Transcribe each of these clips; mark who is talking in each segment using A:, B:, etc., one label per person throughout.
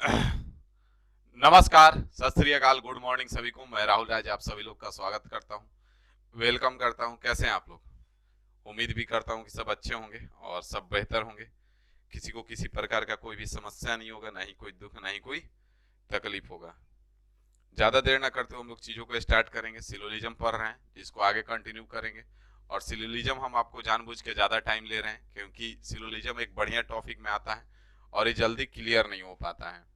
A: नमस्कार, सत श्री अकाल, गुड मॉर्निंग सभी को। मैं राहुल राज आप सभी लोग का स्वागत करता हूँ, वेलकम करता हूँ। कैसे हैं आप लोग? उम्मीद भी करता हूँ कि सब अच्छे होंगे और सब बेहतर होंगे। किसी को किसी प्रकार का कोई भी समस्या नहीं होगा, ना ही कोई दुख, ना ही कोई तकलीफ होगा। ज़्यादा देर ना करते हुए हम लोग चीज़ों को स्टार्ट करेंगे। सिलोलिज्म पढ़ रहे हैं, जिसको आगे कंटिन्यू करेंगे। और सिलोलिज्म हम आपको जानबूझ के ज़्यादा टाइम ले रहे हैं, क्योंकि सिलोलिज्म एक बढ़िया टॉपिक में आता है और ये जल्दी क्लियर नहीं हो पाता है।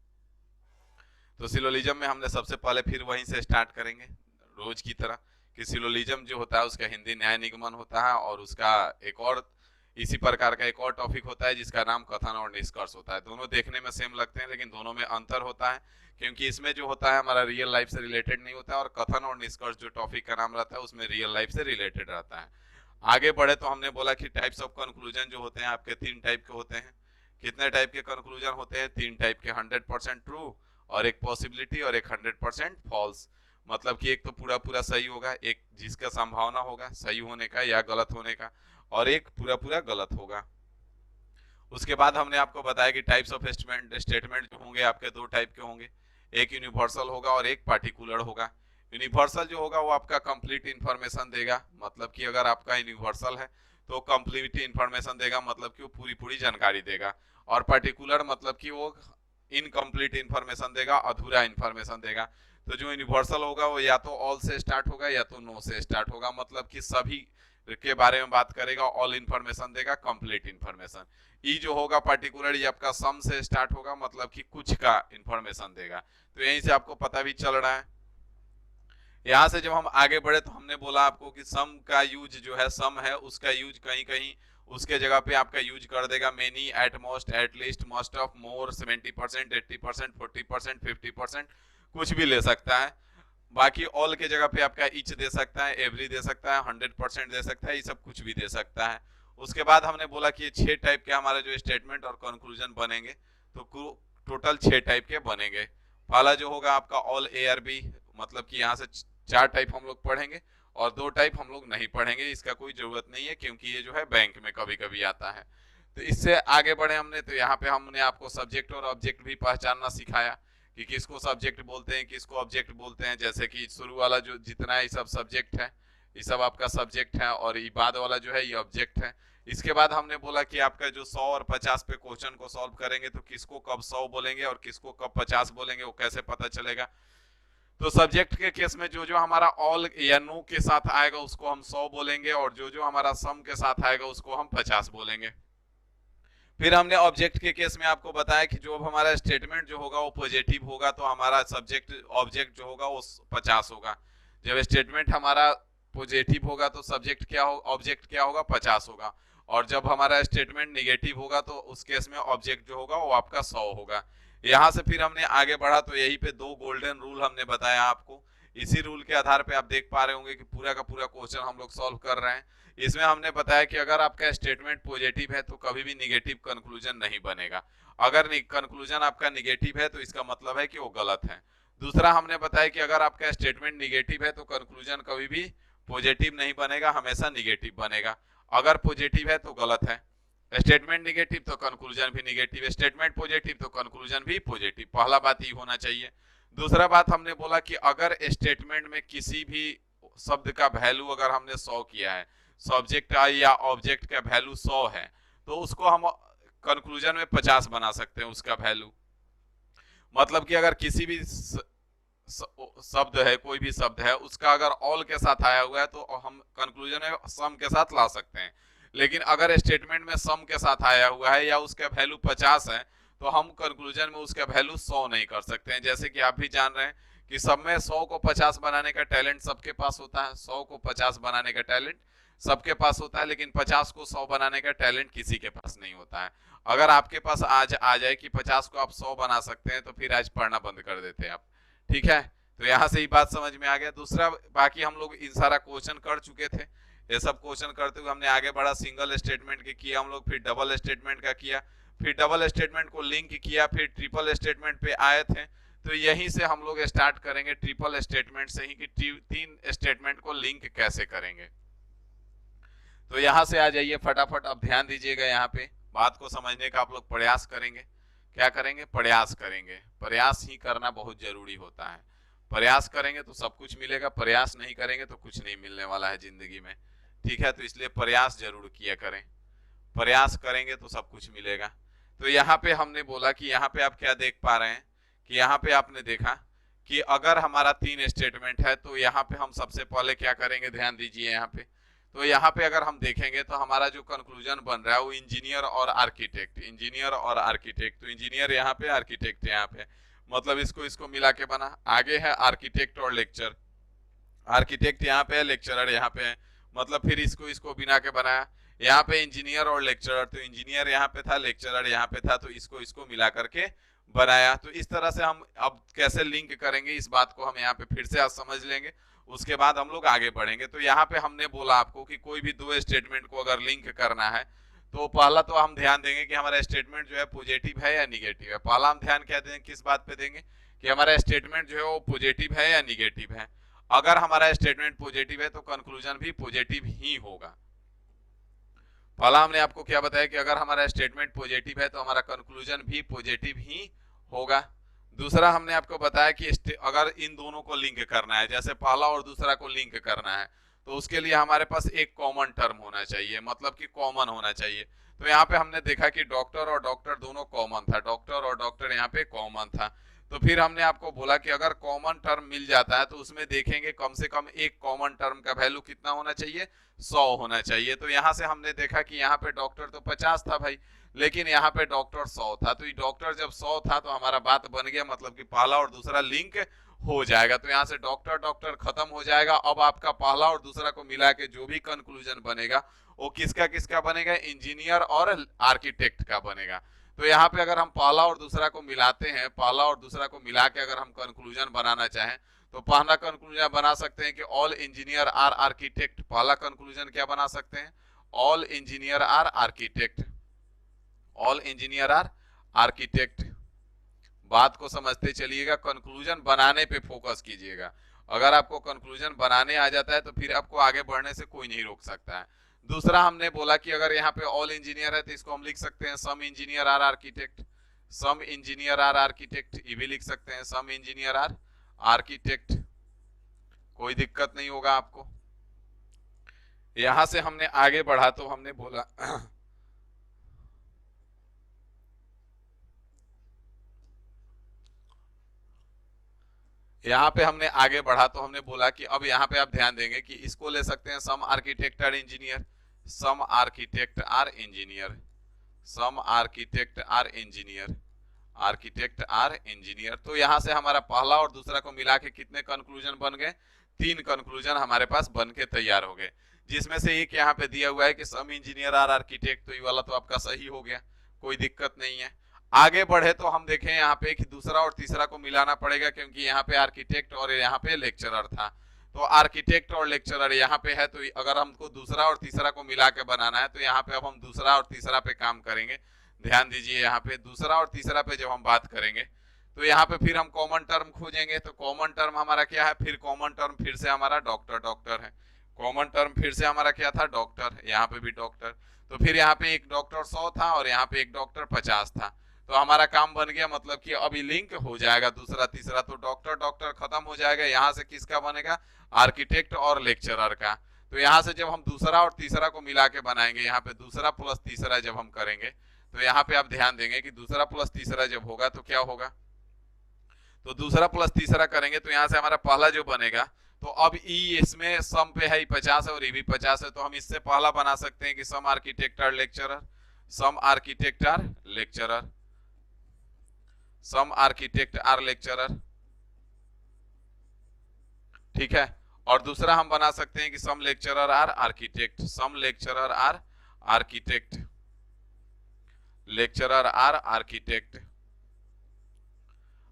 A: तो सिलोलिज्म में हमने सबसे पहले फिर वहीं से स्टार्ट करेंगे, रोज की तरह, कि सिलोलिज्म जो होता है उसका हिंदी न्याय निगमन होता है, और उसका एक और इसी प्रकार का एक और टॉपिक होता है जिसका नाम कथन और निष्कर्ष होता है। दोनों देखने में सेम लगते हैं, लेकिन दोनों में अंतर होता है, क्योंकि इसमें जो होता है हमारा रियल लाइफ से रिलेटेड नहीं होता है, और कथन और निष्कर्ष जो टॉपिक का नाम रहता है उसमें रियल लाइफ से रिलेटेड रहता है। आगे बढ़े तो हमने बोला कि टाइप्स ऑफ कंक्लूजन जो होते हैं आपके तीन टाइप के होते हैं। कितने टाइप के कंक्लूजन होते हैं? तीन टाइप के, 100% ट्रू, और एक पॉसिबिलिटी, और एक 100% फॉल्स। मतलब कि एक तो पूरा पूरा सही होगा, एक जिसका संभावना होगा सही होने का या गलत होने का, और एक पूरा पूरा गलत होगा। उसके बाद हमने आपको बताया कि टाइप्स ऑफ स्टेटमेंट जो होंगे आपके दो टाइप के होंगे, एक यूनिवर्सल होगा और एक पार्टिकुलर होगा। यूनिवर्सल जो होगा वो आपका कंप्लीट इंफॉर्मेशन देगा, मतलब कि अगर आपका यूनिवर्सल है तो कंप्लीट इंफॉर्मेशन देगा, मतलब कि वो पूरी पूरी जानकारी देगा। और पार्टिकुलर मतलब कि वो इनकम्प्लीट इंफॉर्मेशन देगा, अधूरा इंफॉर्मेशन देगा। तो जो यूनिवर्सल होगा वो या तो ऑल से स्टार्ट होगा या तो नो से स्टार्ट होगा, मतलब कि सभी के बारे में बात करेगा, ऑल इंफॉर्मेशन देगा, कंप्लीट इंफॉर्मेशन। ई जो होगा पार्टिकुलर, ये आपका सम से स्टार्ट होगा, मतलब कि कुछ का इंफॉर्मेशन देगा। तो यहीं से आपको पता भी चल रहा है। यहाँ से जब हम आगे बढ़े तो हमने बोला आपको कि सम का यूज जो है, सम है उसका यूज कहीं कहीं उसके जगह पे आपका यूज कर देगा many, at most, at least, most of, मोर, 70%, 80%, 40%, 50%, कुछ भी ले सकता है। बाकी ऑल के जगह पे आपका इच दे सकता है, एवरी दे सकता है, 100% दे सकता है, ये सब कुछ भी दे सकता है। उसके बाद हमने बोला कि ये 6 टाइप के हमारे जो स्टेटमेंट और कंक्लूजन बनेंगे, तो टोटल 6 टाइप के बनेंगे। पहला जो होगा आपका ऑल ए आर बी, मतलब कि यहाँ से 4 टाइप हम लोग पढ़ेंगे, और 2 टाइप हम लोग नहीं पढ़ेंगे, इसका कोई जरूरत नहीं है, क्योंकि ये जो है बैंक में कभी कभी आता है। तो इससे आगे बढ़े हमने, तो यहाँ पे हमने आपको सब्जेक्ट और ऑब्जेक्ट भी पहचानना सिखाया, कि किसको सब्जेक्ट बोलते हैं, किसको ऑब्जेक्ट बोलते हैं। जैसे कि शुरू वाला जो जितना ये सब सब्जेक्ट है, ये सब आपका सब्जेक्ट है, और ये बाद वाला जो है ये ऑब्जेक्ट है। इसके बाद हमने बोला कि आपका जो 100 और 50 पे क्वेश्चन को सॉल्व करेंगे, तो किसको कब 100 बोलेंगे और किसको कब 50 बोलेंगे, वो कैसे पता चलेगा। तो सब्जेक्ट के केस में जो जो हमारा ऑल या नो के साथ आएगा उसको हम 100 बोलेंगे, और जो जो हमारा सम के साथ आएगा उसको हम 50 बोलेंगे। फिर हमने ऑब्जेक्ट के केस में आपको बताया कि जो हमारा स्टेटमेंट जो होगा वो पॉजिटिव होगा, तो हमारा सब्जेक्ट ऑब्जेक्ट जो होगा वो 50 होगा। जब स्टेटमेंट हमारा पॉजिटिव होगा तो सब्जेक्ट क्या हो, ऑब्जेक्ट क्या होगा, 50 होगा। और जब हमारा स्टेटमेंट निगेटिव होगा तो उस केस में ऑब्जेक्ट जो होगा वो आपका 100 होगा। यहाँ से फिर हमने आगे बढ़ा, तो यही पे दो गोल्डन रूल हमने बताया आपको। इसी रूल के आधार पे आप देख पा रहे होंगे कि पूरा का पूरा क्वेश्चन हम लोग सॉल्व कर रहे हैं। इसमें हमने बताया कि अगर आपका स्टेटमेंट पॉजिटिव है तो कभी भी निगेटिव कंक्लूजन नहीं बनेगा। अगर कंक्लूजन आपका निगेटिव है तो इसका मतलब है कि वो गलत है। दूसरा हमने बताया कि अगर आपका स्टेटमेंट निगेटिव है तो कंक्लूजन कभी भी पॉजिटिव नहीं बनेगा, हमेशा निगेटिव बनेगा। अगर पॉजिटिव है तो गलत है, स्टेटमेंट निगेटिव तो कंक्लूजन भी निगेटिव, स्टेटमेंट पॉजिटिव तो कंक्लूजन भी पॉजिटिव। पहला बात ये होना चाहिए। दूसरा बात हमने बोला कि अगर स्टेटमेंट में किसी भी शब्द का वैल्यू अगर हमने 100 किया है, सब्जेक्ट या ऑब्जेक्ट का वैल्यू 100 है, तो उसको हम कंक्लूजन में 50 बना सकते हैं उसका वैल्यू। मतलब कि अगर किसी भी शब्द है, कोई भी शब्द है, उसका अगर ऑल के साथ आया हुआ है तो हम कंक्लूजन में सम के साथ ला सकते हैं। लेकिन अगर स्टेटमेंट में सम के साथ आया हुआ है या उसका वैल्यू 50 है, तो हम कंक्लूजन में उसका वैल्यू 100 नहीं कर सकते हैं। जैसे कि आप भी जान रहे हैं कि सब में 100 को 50 बनाने का टैलेंट सबके पास होता है, 100 को 50 बनाने का टैलेंट सबके पास होता है, लेकिन 50 को 100 बनाने का टैलेंट किसी के पास नहीं होता है। अगर आपके पास आज आ जाए कि 50 को आप 100 बना सकते हैं, तो फिर आज पढ़ना बंद कर देते हैं आप। ठीक है, तो यहाँ से ही बात समझ में आ गया। दूसरा, बाकी हम लोग इन सारा क्वेश्चन कर चुके थे। ये सब क्वेश्चन करते हुए हमने आगे बढ़ा, सिंगल स्टेटमेंट के किया हम लोग, फिर डबल स्टेटमेंट का किया, फिर डबल स्टेटमेंट को लिंक किया, फिर ट्रिपल स्टेटमेंट पे आए थे। तो यहीं से हम लोग स्टार्ट करेंगे ट्रिपल स्टेटमेंट से ही, कि तीन स्टेटमेंट को लिंक कैसे करेंगे। तो यहाँ से आ जाइए फटाफट, अब ध्यान दीजिएगा, यहाँ पे बात को समझने का आप लोग प्रयास करेंगे, क्या करेंगे, प्रयास करेंगे। प्रयास ही करना बहुत जरूरी होता है। प्रयास करेंगे तो सब कुछ मिलेगा, प्रयास नहीं करेंगे तो कुछ नहीं मिलने वाला है जिंदगी में। ठीक है, तो इसलिए प्रयास जरूर किया करें, प्रयास करेंगे तो सब कुछ मिलेगा। तो यहाँ पे हमने बोला कि यहाँ पे आप क्या देख पा रहे हैं कि यहाँ पे आपने देखा कि अगर हमारा 3 स्टेटमेंट है तो यहाँ पे हम सबसे पहले क्या करेंगे, ध्यान दीजिए यहाँ पे। तो यहाँ पे अगर हम देखेंगे तो हमारा जो कंक्लूजन बन रहा है वो इंजीनियर और आर्किटेक्ट, इंजीनियर और आर्किटेक्ट। तो इंजीनियर यहाँ पे, आर्किटेक्ट यहाँ पे, मतलब इसको मिला के बना। आगे है आर्किटेक्ट और लेक्चर, आर्किटेक्ट यहाँ पे है, लेक्चरर यहाँ पे है, मतलब फिर इसको बिना के बनाया। यहाँ पे इंजीनियर और लेक्चरर, तो इंजीनियर यहाँ पे था, लेक्चरर यहाँ पे था, तो इसको मिला करके बनाया। तो इस तरह से हम अब कैसे लिंक करेंगे इस बात को हम यहाँ पे फिर से आज समझ लेंगे, उसके बाद हम लोग आगे बढ़ेंगे। तो यहाँ पे हमने बोला आपको कि कोई भी 2 स्टेटमेंट को अगर लिंक करना है तो पहला तो हम ध्यान देंगे कि हमारा स्टेटमेंट जो है पॉजिटिव है या निगेटिव है। पहला हम ध्यान क्या देंगे, किस बात पे देंगे कि हमारा स्टेटमेंट जो है वो पॉजिटिव है या निगेटिव है। अगर हमारा स्टेटमेंट पॉजिटिव है तो कंक्लूजन भी पॉजिटिव ही होगा। पहला हमने आपको क्या बताया कि अगर हमारा स्टेटमेंट पॉजिटिव है तो हमारा कंक्लूजन भी पॉजिटिव ही होगा। दूसरा हमने आपको बताया कि अगर इन दोनों को लिंक करना है, जैसे पहला और दूसरा को लिंक करना है, तो उसके लिए हमारे पास एक कॉमन टर्म होना चाहिए, मतलब कि कॉमन होना चाहिए। तो यहाँ पे हमने देखा कि डॉक्टर और डॉक्टर दोनों कॉमन था, डॉक्टर और डॉक्टर यहाँ पे कॉमन था। तो फिर हमने आपको बोला कि अगर कॉमन टर्म मिल जाता है तो उसमें देखेंगे कम से कम एक कॉमन टर्म का वैल्यू कितना होना चाहिए, 100 होना चाहिए। तो यहाँ से हमने देखा कि यहाँ पे डॉक्टर तो 50 था भाई, लेकिन यहाँ पे डॉक्टर 100 था। तो ये डॉक्टर जब 100 था तो हमारा बात बन गया, मतलब कि पहला और दूसरा लिंक हो जाएगा। तो यहाँ से डॉक्टर डॉक्टर खत्म हो जाएगा। अब आपका पहला और दूसरा को मिला के जो भी कंक्लूजन बनेगा वो किसका किसका बनेगा, इंजीनियर और आर्किटेक्ट का बनेगा। तो यहाँ पे अगर हम पहला और दूसरा को मिलाते हैं, पहला और दूसरा को मिला के अगर हम कंक्लूजन बनाना चाहें तो पहला कंक्लूजन बना सकते हैं कि ऑल इंजीनियर आर आर्किटेक्ट। पहला कंक्लूजन क्या बना सकते हैं, all engineer are architect, all engineer are architect. बात को समझते चलिएगा, कंक्लूजन बनाने पे फोकस कीजिएगा। अगर आपको कंक्लूजन बनाने आ जाता है तो फिर आपको आगे बढ़ने से कोई नहीं रोक सकता है। दूसरा हमने बोला कि अगर यहाँ पे ऑल इंजीनियर है तो इसको हम लिख सकते हैं some engineer are architect, some engineer are architect, ये भी लिख सकते हैं सम इंजीनियर आर आर्किटेक्ट, कोई दिक्कत नहीं होगा आपको। यहां से हमने आगे बढ़ा तो हमने बोला यहाँ पे हमने आगे बढ़ा तो हमने बोला कि अब यहाँ पे आप ध्यान देंगे कि इसको ले सकते हैं some architect are engineer, some architect are engineer, some architect are engineer, architect are engineer. तो यहां से हमारा पहला और दूसरा को मिला के कितने कंक्लूजन बन गए, 3 कंक्लूजन हमारे पास बन के तैयार हो गए, जिसमें से एक यहाँ पे दिया हुआ है कि सम इंजीनियर आर आर्किटेक्ट। तो ये वाला तो आपका सही हो गया, कोई दिक्कत नहीं है। आगे बढ़े तो हम देखें यहाँ पे कि दूसरा और तीसरा को मिलाना पड़ेगा, क्योंकि यहाँ पे आर्किटेक्ट और यहाँ पे लेक्चरर था। तो आर्किटेक्ट और लेक्चरर यहाँ पे है, तो अगर हमको दूसरा और तीसरा को मिला के बनाना है तो यहाँ पे अब हम दूसरा और तीसरा पे काम करेंगे। ध्यान दीजिए, यहाँ पे दूसरा और तीसरा पे जब हम बात करेंगे तो यहाँ पे फिर हम कॉमन टर्म खोजेंगे। तो कॉमन टर्म हमारा क्या है, फिर कॉमन टर्म फिर से हमारा डॉक्टर डॉक्टर है, कॉमन टर्म फिर से हमारा क्या था, डॉक्टर, यहाँ पे भी डॉक्टर। तो फिर यहाँ पे एक डॉक्टर 100 था और यहाँ पे एक डॉक्टर 50 था। तो हमारा काम बन गया, मतलब कि अभी लिंक हो जाएगा दूसरा तीसरा। तो डॉक्टर डॉक्टर खत्म हो जाएगा, यहाँ से किसका बनेगा, आर्किटेक्ट और लेक्चरर का। तो यहाँ से जब हम दूसरा और तीसरा को मिला के बनाएंगे, यहाँ पे दूसरा प्लस तीसरा जब हम करेंगे तो यहाँ पे आप ध्यान देंगे कि दूसरा प्लस तीसरा जब होगा तो क्या होगा, तो दूसरा प्लस तीसरा करेंगे तो यहाँ से हमारा पहला जो बनेगा, तो अब ई इसमें सम पे है 50 है और ये भी 50 है, तो हम इससे पहला बना सकते हैं कि some architect are lecturer, some architect are lecturer, some architect are lecturer, ठीक है। और दूसरा हम बना सकते हैं कि some lecturer are architect, some lecturer are architect, lecturer are architect,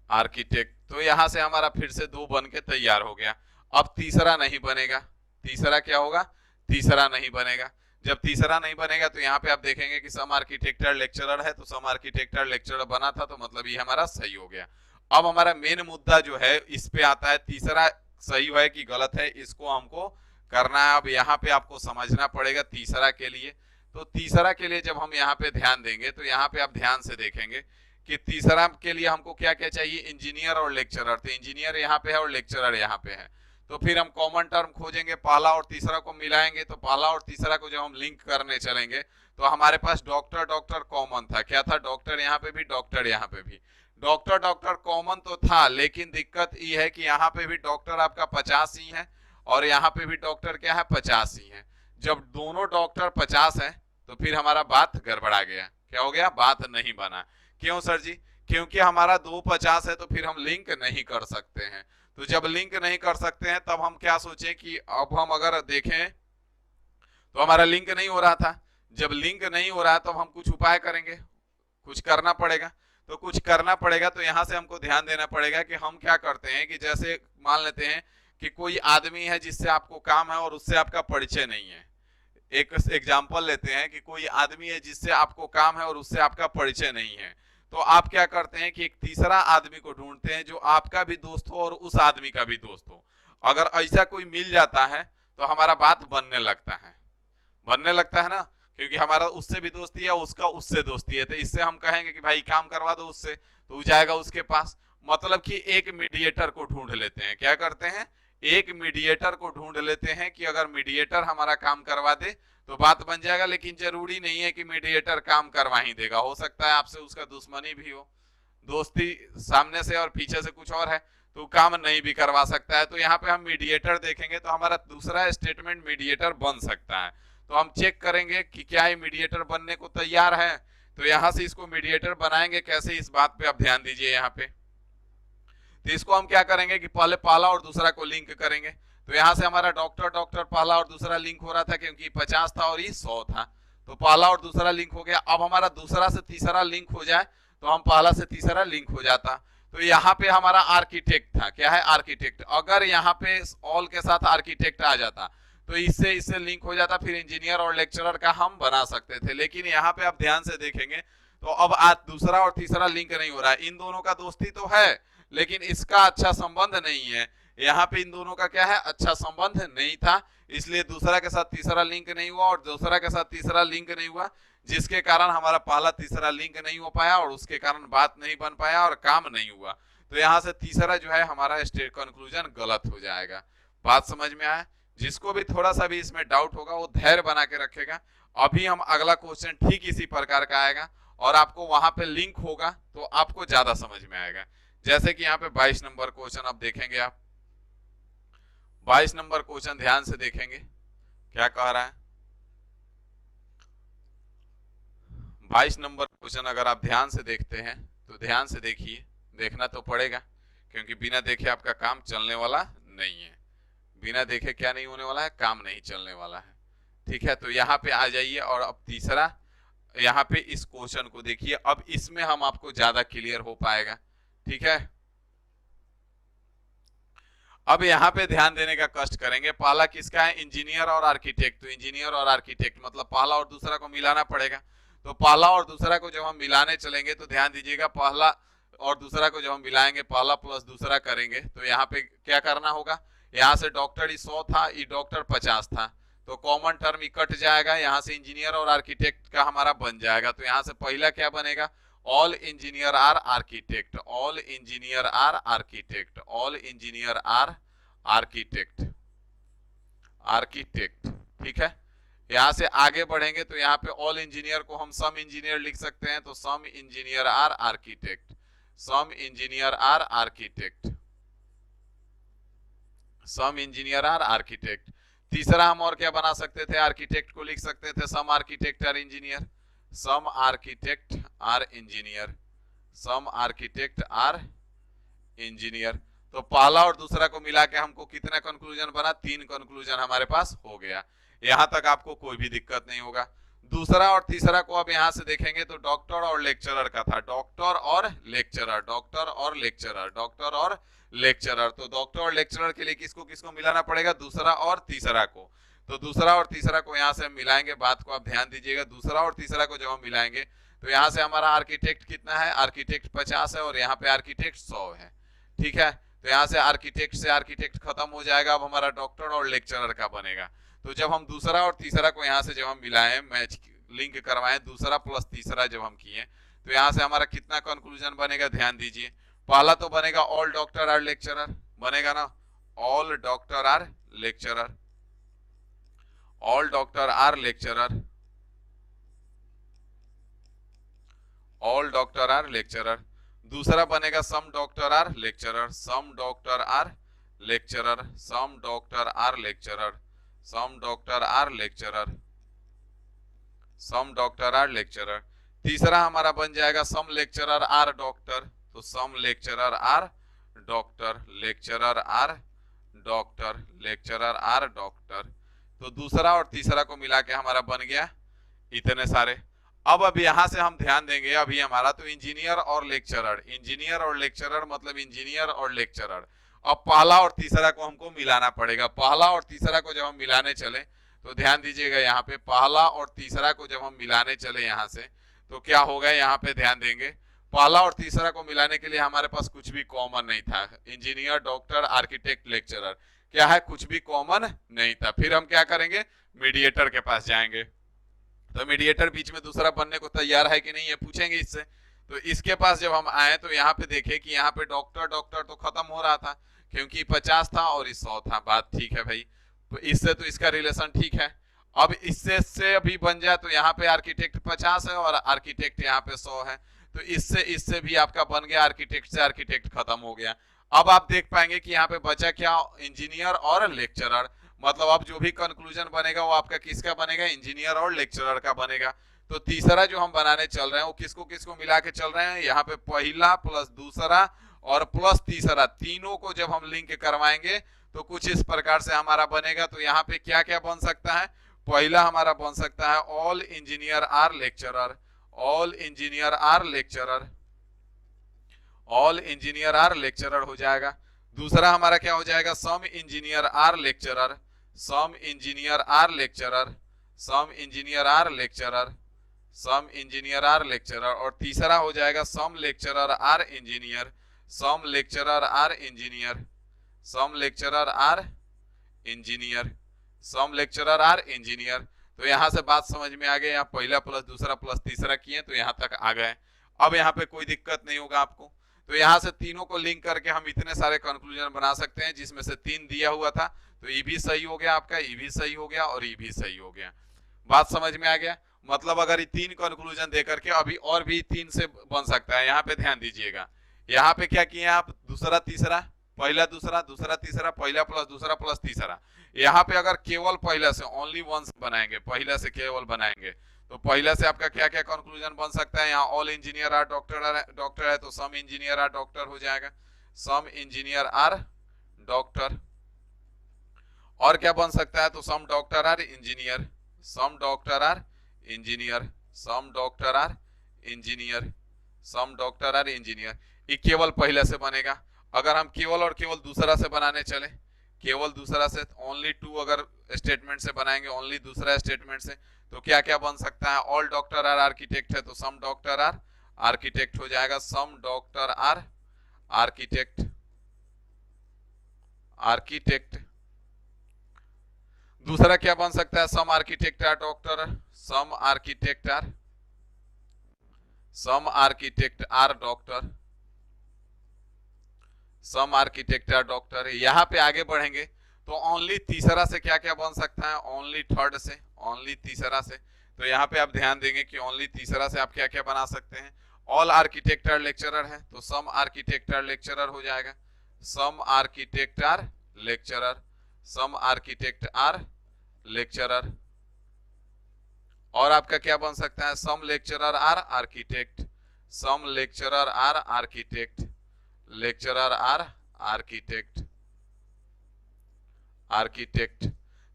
A: architect. तो यहां से हमारा फिर से 2 बन के तैयार हो गया। अब तीसरा नहीं बनेगा, तीसरा क्या होगा, तीसरा नहीं बनेगा। जब तीसरा नहीं बनेगा तो यहाँ पे आप देखेंगे कि सम आर्किटेक्चर लेक्चरर है, तो सम आर्किटेक्चर लेक्चरर बना था, तो मतलब ये हमारा सही हो गया। अब हमारा मेन मुद्दा जो है इस पे आता है, तीसरा सही है कि गलत है, इसको हमको करना है। अब यहाँ पे आपको समझना पड़ेगा तीसरा के लिए। तो तीसरा के लिए जब हम यहाँ पे ध्यान देंगे तो यहाँ पे आप ध्यान से देखेंगे कि तीसरा के लिए हमको क्या क्या चाहिए, इंजीनियर और लेक्चरर। तो इंजीनियर यहाँ पे है और लेक्चरर यहाँ पे है, तो फिर हम कॉमन टर्म खोजेंगे, पहला और तीसरा को मिलाएंगे, तो पहला और तीसरा को जब हम लिंक करने चलेंगे तो हमारे पास डॉक्टर डॉक्टर कॉमन था, क्या था, डॉक्टर यहाँ पे भी डॉक्टर यहाँ पे भी, डॉक्टर डॉक्टर कॉमन तो था, लेकिन दिक्कत ये है कि यहाँ पे भी डॉक्टर आपका 50 ही है और यहाँ पे भी डॉक्टर क्या है 50 ही है। जब दोनों डॉक्टर 50 है तो फिर हमारा बात गड़बड़ा गया, क्या हो गया, बात नहीं बना। क्यों सर जी, क्योंकि हमारा 250 है तो फिर हम लिंक नहीं कर सकते हैं। तो जब लिंक नहीं कर सकते हैं तब हम क्या सोचें कि अब हम अगर देखें तो हमारा लिंक नहीं हो रहा था, जब लिंक नहीं हो रहा है तो हम कुछ उपाय करेंगे, कुछ करना पड़ेगा। तो कुछ करना पड़ेगा तो यहाँ से हमको ध्यान देना पड़ेगा कि हम क्या करते हैं कि जैसे मान लेते हैं कि कोई आदमी है जिससे आपको काम है और उससे आपका परिचय नहीं है। एक एग्जांपल लेते हैं कि कोई आदमी है जिससे आपको काम है और उससे आपका परिचय नहीं है, तो आप क्या करते हैं कि एक तीसरा आदमी को ढूंढते हैं जो आपका भी दोस्त हो और उस आदमी का भी दोस्त हो। अगर ऐसा कोई मिल जाता है तो हमारा बात बनने लगता है, बनने लगता है ना, क्योंकि हमारा उससे भी दोस्ती है, उसका उससे दोस्ती है, तो इससे हम कहेंगे कि भाई काम करवा दो उससे, तो वो जाएगा उसके पास। मतलब कि एक मीडिएटर को ढूंढ लेते हैं, क्या करते हैं, एक मीडिएटर को ढूंढ लेते हैं कि अगर मीडिएटर हमारा काम करवा दे तो बात बन जाएगा। लेकिन जरूरी नहीं है कि मीडिएटर काम करवा ही देगा, हो सकता है आपसे उसका दुश्मनी भी हो, दोस्ती सामने से और पीछे से कुछ और है, तो काम नहीं भी करवा सकता है। तो यहाँ पे हम मीडिएटर देखेंगे तो हमारा दूसरा स्टेटमेंट मीडिएटर बन सकता है। तो हम चेक करेंगे कि क्या ये मीडिएटर बनने को तैयार है, तो यहाँ से इसको मीडिएटर बनाएंगे कैसे, इस बात पे आप ध्यान दीजिए। यहाँ पे तो इसको हम क्या करेंगे कि पहले पहला और दूसरा को लिंक करेंगे। तो यहाँ से हमारा डॉक्टर डॉक्टर पहला और दूसरा लिंक हो रहा था क्योंकि 50 था और ये 100 था, तो पहला और दूसरा लिंक हो गया। अब हमारा दूसरा से तीसरा लिंक हो जाए तो हम पहला से तीसरा लिंक हो जाता। तो यहाँ पे हमारा आर्किटेक्ट था, क्या है, आर्किटेक्ट। अगर यहाँ पे ऑल के साथ आर्किटेक्ट आ जाता तो इससे लिंक हो जाता, फिर इंजीनियर और लेक्चरर का हम बना सकते थे। लेकिन यहाँ पे आप ध्यान से देखेंगे तो अब आज दूसरा और तीसरा लिंक नहीं हो रहा है। इन दोनों का दोस्ती तो है लेकिन इसका अच्छा संबंध नहीं है, यहाँ पे इन दोनों का क्या है, अच्छा संबंध नहीं था, इसलिए दूसरा के साथ तीसरा लिंक नहीं हुआ और दूसरा के साथ तीसरा लिंक नहीं हुआ, जिसके कारण हमारा पहला तीसरा लिंक नहीं हो पाया और उसके कारण बात नहीं बन पाया और काम नहीं हुआ। तो यहाँ से तीसरा जो है हमारा स्टेट कंक्लूजन गलत हो जाएगा। बात समझ में आया? जिसको भी थोड़ा सा भी इसमें डाउट होगा वो धैर्य बना के रखेगा। अभी हम अगला क्वेश्चन ठीक इसी प्रकार का आएगा और आपको वहां पे लिंक होगा तो आपको ज्यादा समझ में आएगा। जैसे कि यहाँ पे 22 नंबर क्वेश्चन अब देखेंगे आप, 22 नंबर क्वेश्चन ध्यान से देखेंगे क्या कह रहा है। 22 नंबर क्वेश्चन अगर आप ध्यान से देखते हैं तो ध्यान से देखिए, देखना तो पड़ेगा क्योंकि बिना देखे आपका काम चलने वाला नहीं है, बिना देखे क्या नहीं होने वाला है, काम नहीं चलने वाला है। ठीक है, तो यहाँ पे आ जाइए और अब तीसरा यहाँ पे इस क्वेश्चन को देखिए, अब इसमें हम आपको ज्यादा क्लियर हो पाएगा। ठीक है, अब यहाँ पे ध्यान देने का कष्ट करेंगे। पहला किसका है, इंजीनियर और आर्किटेक्ट। तो इंजीनियर और आर्किटेक्ट मतलब पहला और दूसरा को मिलाना पड़ेगा। तो पहला और दूसरा को जब हम मिलाने चलेंगे तो ध्यान दीजिएगा, पहला और दूसरा को जब हम मिलाएंगे, पहला प्लस दूसरा करेंगे, तो यहाँ पे क्या करना होगा, यहाँ से डॉक्टर 100 था, ये डॉक्टर 50 था, तो कॉमन टर्म ही कट जाएगा, यहाँ से इंजीनियर और आर्किटेक्ट का हमारा बन जाएगा। तो यहाँ से पहला क्या बनेगा, all engineer are architect, all engineer are architect, all engineer are architect, architect. ठीक है, यहाँ से आगे बढ़ेंगे तो यहाँ पे ऑल इंजीनियर को हम सम इंजीनियर लिख सकते हैं, तो some engineer are architect, some engineer are architect, some engineer are architect. तीसरा हम और क्या बना सकते थे, आर्किटेक्ट को लिख सकते थे some architect are engineer, some architect are engineer, some architect are engineer. तो पहला और दूसरा को मिला के हमको कितना कंक्लूजन बना, 3 कंक्लूजन हमारे पास हो गया। यहां तक आपको कोई भी दिक्कत नहीं होगा। दूसरा और तीसरा को अब यहां से देखेंगे तो डॉक्टर और लेक्चरर का था, डॉक्टर और लेक्चरर, डॉक्टर और लेक्चरर, डॉक्टर और लेक्चरर। तो डॉक्टर और लेक्चरर के लिए किसको किसको मिलाना पड़ेगा, दूसरा और तीसरा को। तो दूसरा और तीसरा को यहाँ से हम मिलाएंगे, बात को आप ध्यान दीजिएगा। दूसरा और तीसरा को जब हम मिलाएंगे तो यहाँ से हमारा आर्किटेक्ट कितना है, आर्किटेक्ट 50 है और यहाँ पे आर्किटेक्ट 100 है। ठीक है, तो यहाँ से आर्किटेक्ट खत्म हो जाएगा, अब हमारा डॉक्टर और लेक्चरर का बनेगा। तो जब हम दूसरा और तीसरा को यहाँ से जब हम मिलाएं, मैच लिंक करवाएं, दूसरा प्लस तीसरा जब हम किए तो यहां से हमारा कितना कंक्लूजन बनेगा, ध्यान दीजिए। पहला तो बनेगा ऑल डॉक्टर आर लेक्चरर, बनेगा ना, all doctor are lecturer, all doctor are lecturer, all doctor are lecturer. दूसरा बनेगा some doctor are lecturer, some doctor are lecturer, some doctor are lecturer, some doctor are lecturer, some doctor are lecturer. तीसरा हमारा बन जाएगा some lecturer are doctor, तो some lecturer are doctor, lecturer are doctor, lecturer are doctor. तो दूसरा और तीसरा को मिला के हमारा बन गया इतने सारे। अब यहां से हम ध्यान देंगे, अभी हमारा तो इंजीनियर और लेक्चरर, इंजीनियर और लेक्चरर मतलब इंजीनियर और लेक्चरर। अब पहला और तीसरा को हमको मिलाना पड़ेगा। पहला और तीसरा को जब हम मिलाने चले तो ध्यान दीजिएगा, यहाँ पे पहला और तीसरा को जब हम मिलाने चले यहाँ से तो क्या होगा, यहाँ पे ध्यान देंगे। पहला और तीसरा को मिलाने के लिए हमारे पास कुछ भी कॉमन नहीं था, इंजीनियर डॉक्टर आर्किटेक्ट लेक्चरर, क्या है, कुछ भी कॉमन नहीं था। फिर हम क्या करेंगे, मीडिएटर के पास जाएंगे। तो मीडिएटर बीच में दूसरा बनने को तैयार है कि नहीं, ये पूछेंगे इससे। तो इसके पास जब हम आए तो यहाँ पे देखे कि यहाँ पे डॉक्टर डॉक्टर तो खत्म हो रहा था, क्योंकि 50 था और इस 100 था। बात ठीक है भाई, तो इससे तो इसका रिलेशन ठीक है। अब इससे से अभी बन जाए तो यहाँ पे आर्किटेक्ट 50 है और आर्किटेक्ट यहाँ पे 100 है, तो इससे भी आपका बन गया, आर्किटेक्ट से आर्किटेक्ट खत्म हो गया। अब आप देख पाएंगे कि यहाँ पे बचा क्या, इंजीनियर और लेक्चरर। मतलब अब जो भी कंक्लूजन बनेगा वो आपका किसका बनेगा, इंजीनियर और लेक्चरर का बनेगा। तो तीसरा जो हम बनाने चल रहे हैं वो किसको किसको मिला के चल रहे हैं, यहाँ पे पहला प्लस दूसरा और प्लस तीसरा, तीनों को जब हम लिंक करवाएंगे तो कुछ इस प्रकार से हमारा बनेगा। तो यहाँ पे क्या क्या बन सकता है, पहला हमारा बन सकता है all engineer are lecturer, all engineer are lecturer, all engineer are lecturer हो जाएगा। दूसरा हमारा क्या हो जाएगा, some engineer are lecturer, some engineer are lecturer, some engineer are lecturer, some engineer are lecturer. और तीसरा हो जाएगा some lecturer are engineer, some lecturer are engineer, some lecturer are engineer, some lecturer are engineer. तो यहां से बात समझ में आ गई, यहाँ पहला प्लस दूसरा प्लस तीसरा किए तो यहां तक आ गए। अब यहाँ पे कोई दिक्कत नहीं होगा आपको। तो यहाँ से तीनों को लिंक करके हम इतने सारे कंक्लूजन बना सकते हैं, जिसमें से 3 दिया हुआ था, तो ई भी सही हो गया आपका, ई भी सही हो गया और ई भी सही हो गया। बात समझ में आ गया। मतलब अगर ये 3 कंक्लूजन देकर के अभी और भी 3 से बन सकता है। यहाँ पे ध्यान दीजिएगा, यहाँ पे क्या किए आप, दूसरा तीसरा, पहला दूसरा, दूसरा तीसरा, पहला प्लस दूसरा प्लस तीसरा। यहाँ पे अगर केवल पहला से ओनली वन बनाएंगे, पहला से केवल बनाएंगे, तो पहला से आपका क्या क्या कंक्लूजन बन सकता है, यहाँ ऑल इंजीनियर आर डॉक्टर है तो सम इंजीनियर आर डॉक्टर हो जाएगा, सम इंजीनियर आर डॉक्टर। और क्या बन सकता है, तो सम doctor are engineer, some doctor are engineer, some doctor are engineer, some doctor are engineer. ये केवल पहले से बनेगा। अगर हम केवल और केवल दूसरा से बनाने चले, केवल दूसरा से ओनली 2 अगर स्टेटमेंट से बनाएंगे, ओनली दूसरा स्टेटमेंट से, तो क्या क्या बन सकता है, ऑल डॉक्टर आर आर्किटेक्ट है तो सम डॉक्टर आर आर्किटेक्ट हो जाएगा, some doctor are architect, architect. दूसरा क्या बन सकता है, some architect are doctor, some architect are, some architect are doctor, some architect are doctor. यहाँ पे आगे बढ़ेंगे तो ओनली तीसरा से क्या क्या बन सकता है, ओनली थर्ड से, ओनली तीसरा से। तो यहाँ पे आप ध्यान देंगे कि ओनली तीसरा से आप क्या क्या बना सकते हैं, ऑल आर्किटेक्ट आर लेक्चरर है तो सम आर्किटेक्ट आर लेक्चरर हो जाएगा, some architect are lecturer, some architect are lecturer. और आपका क्या बन सकता है, some lecturer are architect, some lecturer are architect, lecturer are architect, architect.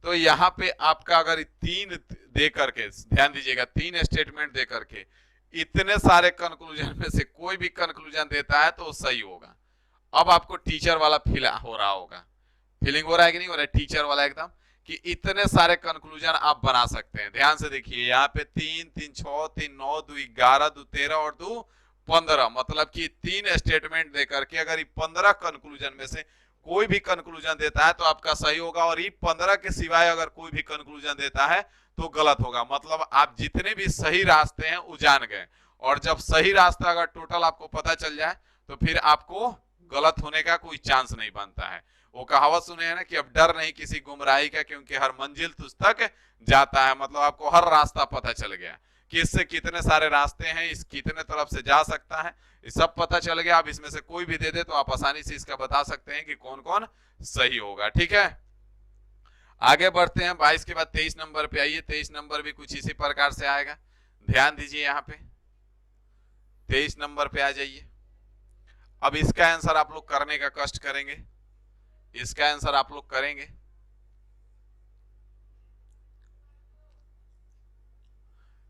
A: तो यहां पे आपका अगर 3 दे करके, ध्यान दीजिएगा, 3 स्टेटमेंट दे करके इतने सारे कंक्लूजन में से कोई भी कंक्लूजन देता है तो सही होगा। अब आपको टीचर वाला फील हो रहा होगा, फीलिंग हो रहा है कि नहीं हो रहा है, टीचर वाला एकदम, कि इतने सारे कंक्लूजन आप बना सकते हैं। ध्यान से देखिए, यहाँ पे 3 3 6 3 9 2 11 2 13 और 2 15, मतलब कि 3 स्टेटमेंट देकर के अगर 15 कंक्लूजन में से कोई भी कंक्लूजन देता है तो आपका सही होगा, और ये 15 के सिवाय अगर कोई भी कंक्लूजन देता है तो गलत होगा। मतलब आप जितने भी सही रास्ते हैं वो जान गए, और जब सही रास्ता अगर टोटल आपको पता चल जाए तो फिर आपको गलत होने का कोई चांस नहीं बनता है। वो कहावत सुने हैं ना कि अब डर नहीं किसी गुमराही का, क्योंकि हर मंजिल तुझ तक जाता है। मतलब आपको हर रास्ता पता चल गया कि इससे कितने सारे रास्ते हैं, इस कितने तरफ से जा सकता है, ये सब पता चल गया। अब इसमें से कोई भी दे दे तो आप आसानी से इसका बता सकते हैं कि कौन कौन सही होगा। ठीक है, आगे बढ़ते हैं। 22 के बाद 23 नंबर पे आइए। 23 नंबर भी कुछ इसी प्रकार से आएगा, ध्यान दीजिए यहाँ पे। 23 नंबर पे आ जाइए। अब इसका आंसर आप लोग करने का कष्ट करेंगे, इसका आंसर आप लोग करेंगे।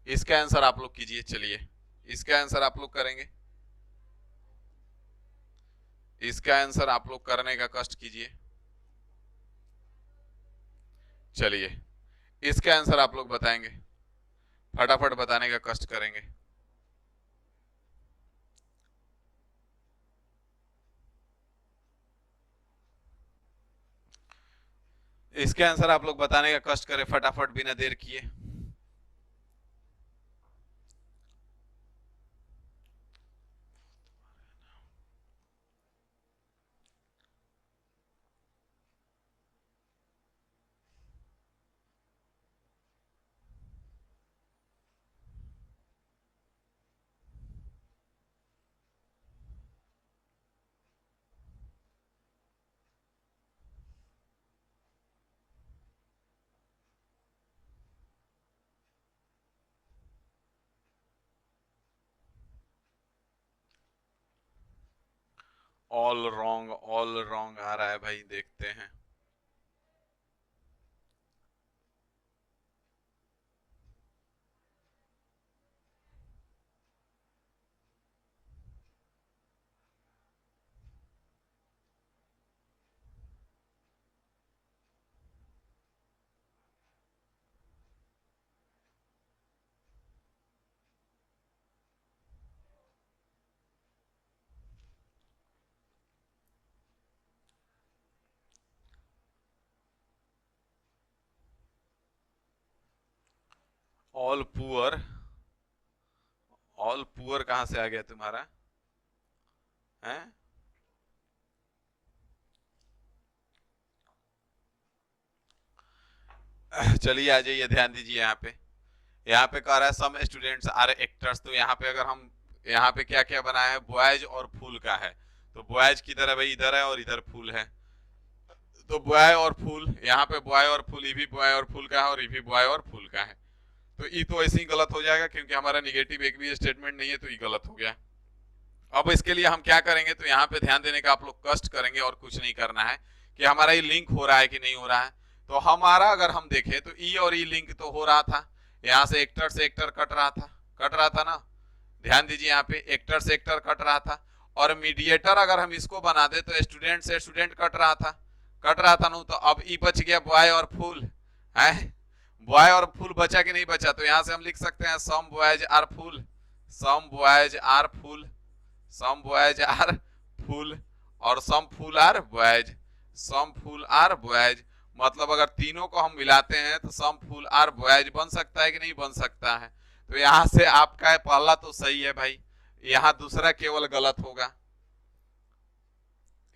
A: इसका आंसर आप लोग कीजिए। चलिए, इसका आंसर आप लोग करेंगे, इसका आंसर आप लोग करने का कष्ट कीजिए। चलिए, इसका आंसर आप लोग बताएंगे, फटाफट बताने का कष्ट करेंगे। इसके आंसर आप लोग बताने का कष्ट करें फटाफट, बिना देर किए। ऑल रॉन्ग आ रहा है भाई, देखते हैं। ऑल पुअर, ऑल पुअर कहां से आ गया तुम्हारा है? चलिए आ जाइए, ध्यान दीजिए यहाँ पे। यहाँ पे कह रहा है सम स्टूडेंट्स आर एक्टर्स। तो यहाँ पे अगर हम यहाँ पे क्या क्या बनाया है, बॉयज और फूल का है। तो बॉयज किधर है भाई? इधर है और इधर फूल है। तो बॉय और फूल, यहाँ पे बॉय और फूल, ये भी बॉय और फूल का है और ये भी बॉय और फूल का है। तो ये तो ऐसे ही गलत हो जाएगा, क्योंकि हमारा निगेटिव एक भी स्टेटमेंट नहीं है, तो ये गलत हो गया। अब इसके लिए हम क्या करेंगे, तो यहाँ पे ध्यान देने का आप लोग कष्ट करेंगे और कुछ नहीं करना है कि हमारा ये लिंक हो रहा है कि नहीं हो रहा है। तो हमारा अगर हम देखें तो ई और ई लिंक तो हो रहा था, यहाँ से एक्टर कट रहा था, कट रहा था ना। ध्यान दीजिए, यहाँ पे एक्टर से एक्टर कट रहा था। और मीडिएटर अगर हम इसको बना दे तो स्टूडेंट से स्टूडेंट कट रहा था, कट रहा था ना। तो अब ई बच गया बॉय और फूल है, बॉय और फूल बचा कि नहीं बचा? तो यहाँ से हम लिख सकते हैं some boys are fool, some boys are fool, some boys are fool, और some fool are boys, some fool are boys. मतलब अगर तीनों को हम मिलाते हैं तो सम फूल आर बॉयज बन सकता है कि नहीं बन सकता है? तो यहां से आपका पहला तो सही है भाई, यहाँ दूसरा केवल गलत होगा।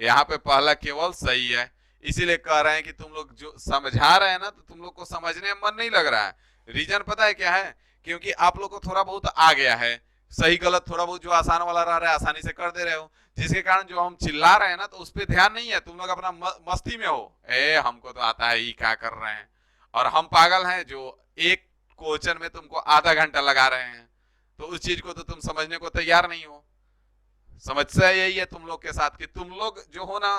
A: यहाँ पे पहला केवल सही है। इसीलिए कह रहे हैं कि तुम लोग जो समझा रहे हैं ना, तो तुम लोग को समझने में मन नहीं लग रहा है। रीजन पता है क्या है? क्योंकि आप लोग को थोड़ा बहुत आ गया है, सही गलत थोड़ा बहुत जो आसान वाला रह रहा है आसानी से कर दे रहे हो, जिसके कारण जो हम चिल्ला रहे हैं ना, तो उस पर ध्यान नहीं है। तुम लोग अपना मस्ती में हो, ए हमको तो आता है, ये क्या कर रहे हैं। और हम पागल हैं जो एक क्वेश्चन में तुमको आधा घंटा लगा रहे हैं, तो उस चीज को तो तुम समझने को तैयार नहीं हो। समस्या यही है तुम लोग के साथ कि तुम लोग जो हो ना,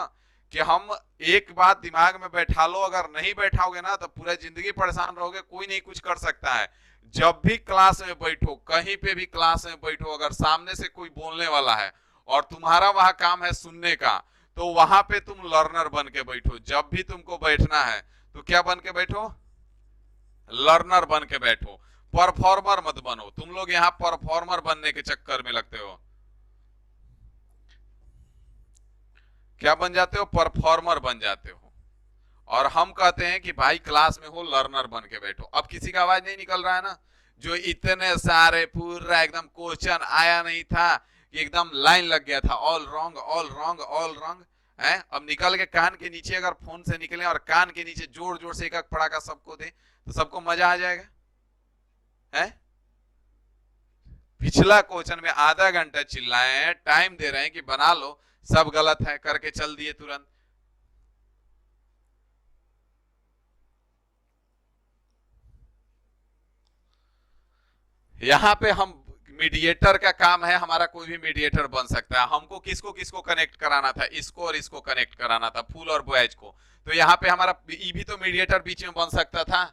A: कि हम एक बात दिमाग में बैठा लो, अगर नहीं बैठाओगे ना तो पूरा जिंदगी परेशान रहोगे, कोई नहीं कुछ कर सकता है। जब भी क्लास में बैठो, कहीं पे भी क्लास में बैठो, अगर सामने से कोई बोलने वाला है और तुम्हारा वहां काम है सुनने का, तो वहां पे तुम लर्नर बन के बैठो। जब भी तुमको बैठना है तो क्या बन के बैठो? लर्नर बन के बैठो, परफॉर्मर मत बनो। तुम लोग यहाँ परफॉर्मर बनने के चक्कर में लगते हो। क्या बन जाते हो? परफॉर्मर बन जाते हो। और हम कहते हैं कि भाई क्लास में हो, लर्नर बन के बैठो। अब किसी का आवाज नहीं निकल रहा है ना? जो इतने सारे पूरा एकदम क्वेश्चन आया नहीं था कि एकदम लाइन लग गया था, all wrong all wrong all wrong है। अब निकल के कान के नीचे अगर फोन से निकले और कान के नीचे जोर जोर से एक एक पड़ाका सबको दे तो सबको मजा आ जाएगा है। पिछला क्वेश्चन में आधा घंटा चिल्लाए हैं, टाइम दे रहे हैं कि बना लो, सब गलत है करके चल दिए तुरंत। यहां पे हम मीडिएटर का काम है, हमारा कोई भी मीडिएटर बन सकता है। हमको किसको किसको कनेक्ट कराना था, इसको और इसको कनेक्ट कराना था, फूल और बॉयज को। तो यहाँ पे हमारा ई भी तो मीडिएटर बीच में बन सकता था,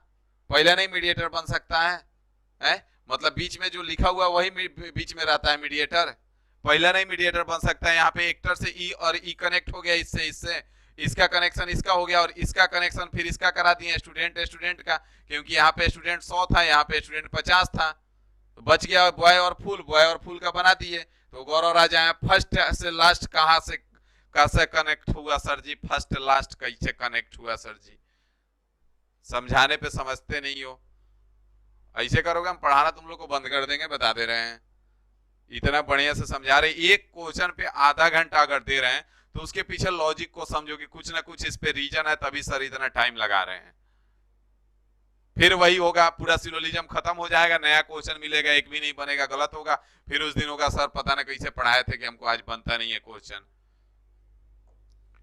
A: पहले नहीं मीडिएटर बन सकता है? मतलब बीच में जो लिखा हुआ वही बीच में रहता है मीडिएटर, पहला नहीं मीडिएटर बन सकता है। यहाँ पे एक्टर से ई और ई कनेक्ट हो गया, इससे इससे इसका कनेक्शन इसका हो गया और इसका कनेक्शन फिर इसका करा दिए स्टूडेंट स्टूडेंट का, क्योंकि यहाँ पे स्टूडेंट 100 था, यहाँ पे स्टूडेंट 50 था, तो बच गया बॉय और फूल का बना दिए। तो गौरव राजा फर्स्ट से लास्ट कहाँ से कैसे कनेक्ट हुआ सर जी, फर्स्ट लास्ट कैसे कनेक्ट हुआ सर जी? समझाने पे समझते नहीं हो, ऐसे करोगे हम पढ़ाना तुम लोग को बंद कर देंगे, बता दे रहे हैं। इतना बढ़िया से समझा रहे, एक क्वेश्चन पे आधा घंटा अगर दे रहे हैं तो उसके पीछे लॉजिक को समझो कि कुछ ना कुछ इस पे रीजन है, तभी सर इतना टाइम लगा रहे हैं। फिर वही होगा, पूरा सिलोजिज्म खत्म हो जाएगा, नया क्वेश्चन मिलेगा, एक भी नहीं बनेगा, गलत होगा, फिर उस दिन होगा सर पता ना कैसे पढ़ाए थे कि हमको आज बनता नहीं है क्वेश्चन।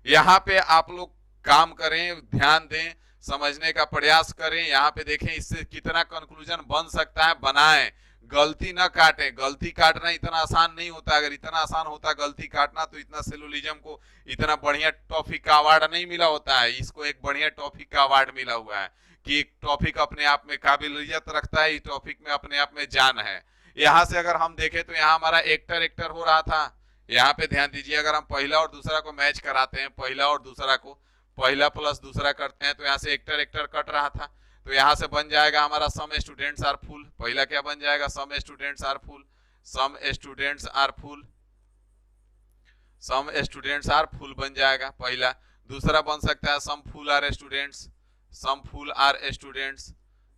A: यहाँ पे आप लोग काम करें, ध्यान दें, समझने का प्रयास करें, यहाँ पे देखें इससे कितना कंक्लूजन बन सकता है, बनाएं, गलती ना काटें। गलती काटना इतना आसान नहीं होता, अगर इतना आसान होता गलती काटना तो इतना सिलोजिज्म को इतना बढ़िया टॉपिक का अवार्ड नहीं मिला होता है। इसको एक बढ़िया टॉपिक का अवार्ड मिला हुआ है कि एक टॉपिक अपने आप में काबिलियत रखता है, इस टॉपिक में अपने आप में जान है। यहाँ से अगर हम देखें तो यहाँ हमारा एक्टर हो रहा था, यहाँ पे ध्यान दीजिए, अगर हम पहला और दूसरा को मैच कराते हैं, पहला और दूसरा को, पहला प्लस दूसरा करते हैं, तो यहाँ से एक्टर कट रहा था, तो यहाँ से बन जाएगा हमारा सम स्टूडेंट्स आर फुल। पहला क्या बन जाएगा, some students are fool, some students are fool, some students are fool बन जाएगा पहला। दूसरा बन सकता है some fool are students, some fool are students,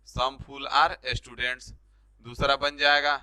A: some fool are students, दूसरा बन जाएगा।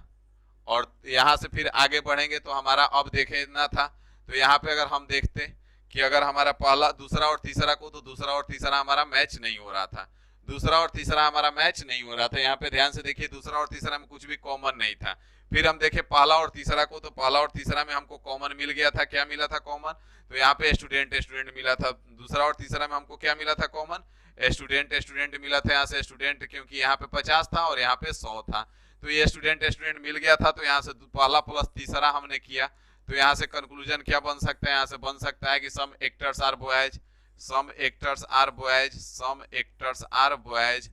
A: और यहाँ से फिर आगे बढ़ेंगे तो हमारा अब देखना था, तो यहाँ पे अगर हम देखते कि अगर हमारा पहला दूसरा और तीसरा को, तो दूसरा और तीसरा हमारा मैच नहीं हो रहा था, दूसरा और तीसरा हमारा मैच नहीं हो रहा था। यहाँ पे ध्यान से देखिए, दूसरा और तीसरा में कुछ भी कॉमन नहीं था। फिर हम देखे पहला और तीसरा को, तो पहला और तीसरा में हमको कॉमन मिल गया था, क्या मिला था कॉमन, तो यहाँ पे स्टूडेंट स्टूडेंट मिला था। दूसरा और तीसरा में हमको क्या मिला था कॉमन, स्टूडेंट स्टूडेंट मिला था। यहाँ से स्टूडेंट, क्योंकि यहाँ पे 50 था और यहाँ पे 100 था, तो ये स्टूडेंट स्टूडेंट मिल गया था। तो यहाँ से पहला प्लस तीसरा हमने किया, तो यहाँ से कंक्लूजन क्या बन सकता है, यहाँ से बन सकता है कि some actors are boys, some actors are boys, some actors are boys,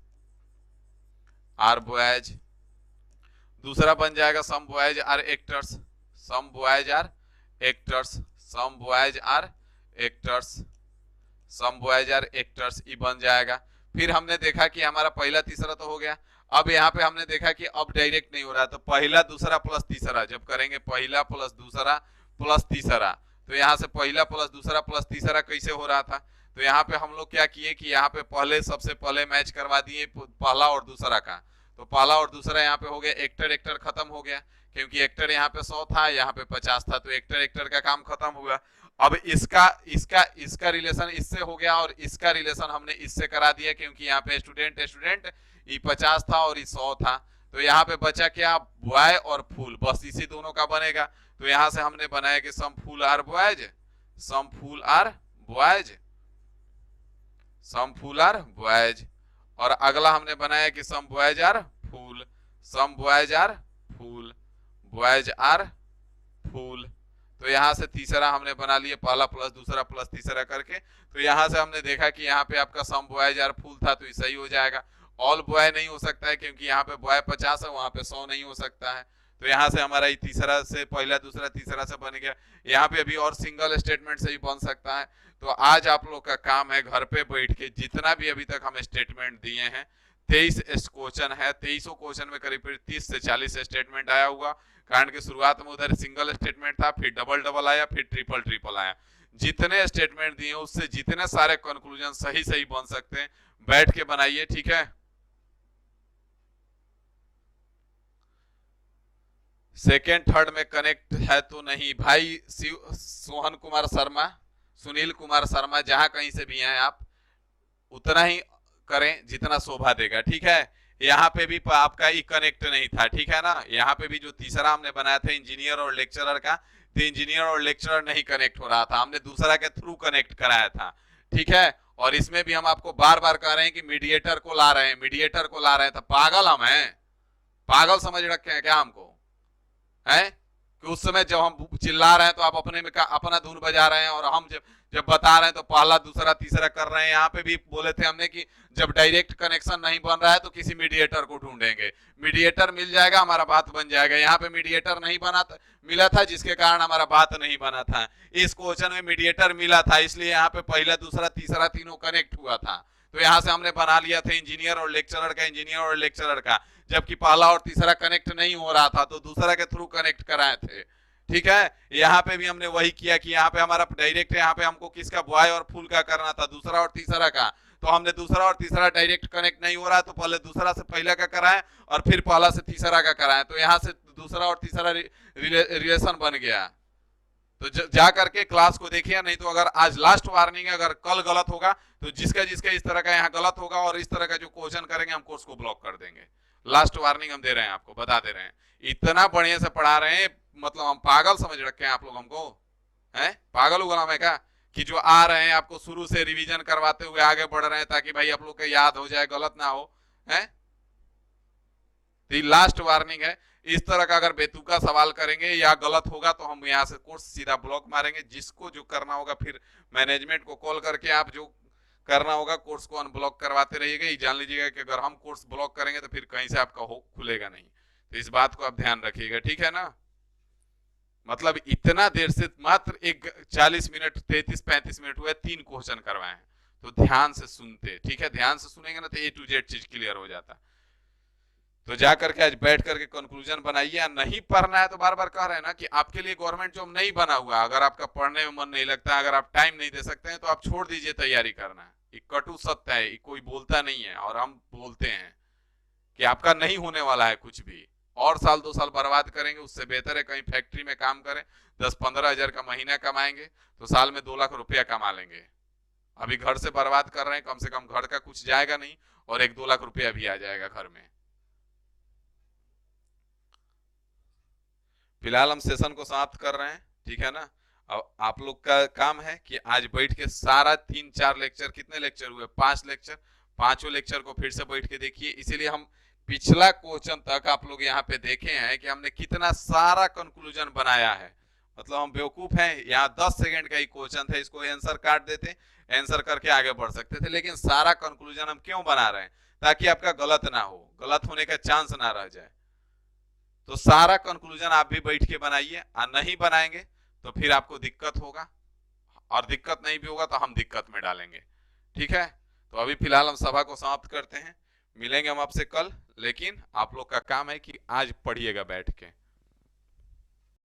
A: are boys. दूसरा बन जाएगा some boys are actors, some boys are actors, some boys are actors, some boys are actors, ये बन जाएगा। फिर हमने देखा कि हमारा पहला तीसरा तो हो गया। अब यहाँ पे हमने देखा कि अब डायरेक्ट नहीं हो रहा, तो पहला दूसरा प्लस तीसरा जब करेंगे, पहला प्लस दूसरा प्लस तीसरा, तो यहाँ से पहला प्लस दूसरा प्लस तीसरा कैसे हो रहा था, तो यहाँ पे हम लोग क्या किए कि यहाँ पे पहले सबसे पहले मैच करवा दिए पहला और दूसरा का, तो पहला और दूसरा यहाँ पे हो गया, एक्टर खत्म हो गया, क्योंकि एक्टर यहाँ पे 100 था, यहाँ पे 50 था, तो एक्टर का काम खत्म हुआ। अब इसका रिलेशन इससे हो गया और इसका रिलेशन हमने इससे करा दिया, क्योंकि यहाँ पे स्टूडेंट स्टूडेंट ये 50 था और ये 100 था, तो यहाँ पे बचा क्या, बॉय और फूल, बस इसी दोनों का बनेगा। तो यहाँ से हमने बनाया कि some fool are boys, some fool are boys, some fool are boys. और अगला हमने बनाया कि some boys are fool, some boys are fool, boys are fool. तो यहाँ से तीसरा हमने बना लिया, पहला प्लस दूसरा प्लस तीसरा करके। तो यहाँ से हमने देखा कि यहाँ पे आपका सम बॉयज आर फूल था, तो ये सही हो जाएगा। ऑल बॉय नहीं हो सकता है, क्योंकि यहाँ पे बॉय 50 है, वहां पे 100 नहीं हो सकता है, तो यहाँ से हमारा ये तीसरा से पहला दूसरा तीसरा से बन गया। यहाँ पे अभी और सिंगल स्टेटमेंट से ही बन सकता है। तो आज आप लोग का काम है घर पे बैठ के जितना भी अभी तक हम स्टेटमेंट दिए हैं, 23 क्वेश्चन है, 23 क्वेश्चन में करीब 30 से 40 स्टेटमेंट आया हुआ, कारण कि शुरुआत में उधर सिंगल स्टेटमेंट था, फिर डबल डबल आया, फिर ट्रिपल ट्रिपल आया। जितने स्टेटमेंट दिए उससे जितने सारे कंक्लूजन सही सही बन सकते हैं, बैठ के बनाइए, ठीक है। सेकेंड थर्ड में कनेक्ट है तो नहीं भाई। सोहन कुमार शर्मा, सुनील कुमार शर्मा, जहां कहीं से भी हैं आप, उतना ही करें जितना शोभा देगा, ठीक है। यहाँ पे भी आपका ई कनेक्ट नहीं था, ठीक है ना। यहाँ पे भी जो तीसरा हमने बनाया था इंजीनियर और लेक्चरर का, तो इंजीनियर और लेक्चरर नहीं कनेक्ट हो रहा था, हमने दूसरा के थ्रू कनेक्ट कराया था, ठीक है। और इसमें भी हम आपको बार बार कह रहे हैं कि मीडिएटर को ला रहे हैं, मीडिएटर को ला रहे हैं, तो पागल हम हैं, पागल समझ रखे हैं क्या हमको, है कि उस समय जब हम चिल्ला रहे हैं तो आप अपने में अपना धुन बजा रहे हैं, और हम जब जब बता रहे हैं तो पहला दूसरा तीसरा कर रहे हैं। यहाँ पे भी बोले थे हमने कि जब डायरेक्ट कनेक्शन नहीं बन रहा है तो किसी मीडिएटर को ढूंढेंगे, मीडिएटर मिल जाएगा, हमारा बात बन जाएगा। यहाँ पे मीडिएटर नहीं बना था, मिला था, जिसके कारण हमारा बात नहीं बना था। इस क्वेश्चन में मीडिएटर मिला था, इसलिए यहाँ पे पहला दूसरा तीसरा तीनों कनेक्ट हुआ था। तो यहाँ से हमने बना लिया था इंजीनियर और लेक्चरर का, इंजीनियर और लेक्चरर का, जबकि पहला और तीसरा कनेक्ट नहीं हो रहा था तो दूसरा के थ्रू कनेक्ट कराए थे, ठीक है। यहाँ पे भी हमने वही किया कि यहाँ पे हमारा डायरेक्ट, यहाँ पे हमको किसका बॉय और फुल का करना था, दूसरा और तीसरा का, तो हमने दूसरा और तीसरा डायरेक्ट कनेक्ट नहीं हो रहा तो पहले दूसरा से पहला का कराए और फिर पहला से तीसरा का कराए, तो यहाँ से दूसरा और तीसरा रिलेशन बन गया। तो जा करके क्लास को देखिए, नहीं तो अगर आज लास्ट वार्निंग है, अगर कल गलत होगा तो जिसका जिसका इस तरह का यहाँ गलत होगा और इस तरह का जो क्वेश्चन करेंगे हम कोर्स को ब्लॉक कर देंगे। लास्ट वार्निंग हम दे रहे हैं, आपको बता दे रहे हैं, इतना बढ़िया से पढ़ा रहे हैं, मतलब हम पागल समझ रखे हैं आप लोग हमको, है पागल उगला में क्या, कि जो आ रहे हैं आपको शुरू से रिवीजन करवाते हुए आगे बढ़ रहे हैं ताकि भाई आप लोग के याद हो जाए, गलत ना हो, है। तो लास्ट वार्निंग है, इस तरह का अगर बेतुका सवाल करेंगे या गलत होगा तो हम यहाँ से कोर्स सीधा ब्लॉक मारेंगे। जिसको जो करना होगा फिर मैनेजमेंट को कॉल करके आप जो करना होगा कोर्स को अनब्लॉक करवाते रहिएगा। ये जान लीजिएगा कि अगर हम कोर्स ब्लॉक करेंगे तो फिर कहीं से आपका हो खुलेगा नहीं, तो इस बात को आप ध्यान रखिएगा, ठीक है ना। मतलब इतना देर से मात्र एक 40 मिनट 33-35 मिनट हुए, 3 क्वेश्चन करवाए हैं, तो ध्यान से सुनते, ठीक है, ध्यान से सुनेंगे ना तो A to Z चीज क्लियर हो जाता। तो जा करके आज बैठ करके कंक्लूजन बनाइए। नहीं पढ़ना है तो बार बार कह रहे हैं ना कि आपके लिए गवर्नमेंट जॉब नहीं बना हुआ, अगर आपका पढ़ने में मन नहीं लगता, अगर आप टाइम नहीं दे सकते हैं तो आप छोड़ दीजिए तैयारी करना। ये कटु सत्य है, कोई बोलता नहीं है और हम बोलते हैं कि आपका नहीं होने वाला है कुछ भी, और साल 2 साल बर्बाद करेंगे उससे बेहतर है कहीं फैक्ट्री में काम करें, 10-15 हजार का महीना कमाएंगे तो साल में 2 लाख रुपया कमा लेंगे। अभी घर से बर्बाद कर रहे हैं, कम से कम घर का कुछ जाएगा नहीं और 1-2 लाख रुपया भी आ जाएगा घर में। फिलहाल हम सेशन को समाप्त कर रहे हैं, ठीक है ना। अब आप लोग का काम है कि आज बैठ के सारा 3-4 लेक्चर, कितने लेक्चर हुए, 5 लेक्चर, 5 लेक्चर को फिर से बैठ के देखिए। इसीलिए हम पिछला क्वेश्चन तक आप लोग यहाँ पे देखे हैं कि हमने कितना सारा कंक्लूजन बनाया है। मतलब हम बेवकूफ हैं, यहाँ 10 सेकंड का ही क्वेश्चन था, इसको आंसर काट देते, आंसर करके आगे बढ़ सकते थे, लेकिन सारा कंक्लूजन हम क्यों बना रहे हैं, ताकि आपका गलत ना हो, गलत होने का चांस ना रह जाए। तो सारा कंक्लूजन आप भी बैठ के बनाइए, और नहीं बनाएंगे तो फिर आपको दिक्कत होगा, और दिक्कत नहीं भी होगा तो हम दिक्कत में डालेंगे, ठीक है। तो अभी फिलहाल हम सभा को समाप्त करते हैं, मिलेंगे हम आपसे कल, लेकिन आप लोग का काम है कि आज पढ़िएगा बैठ के।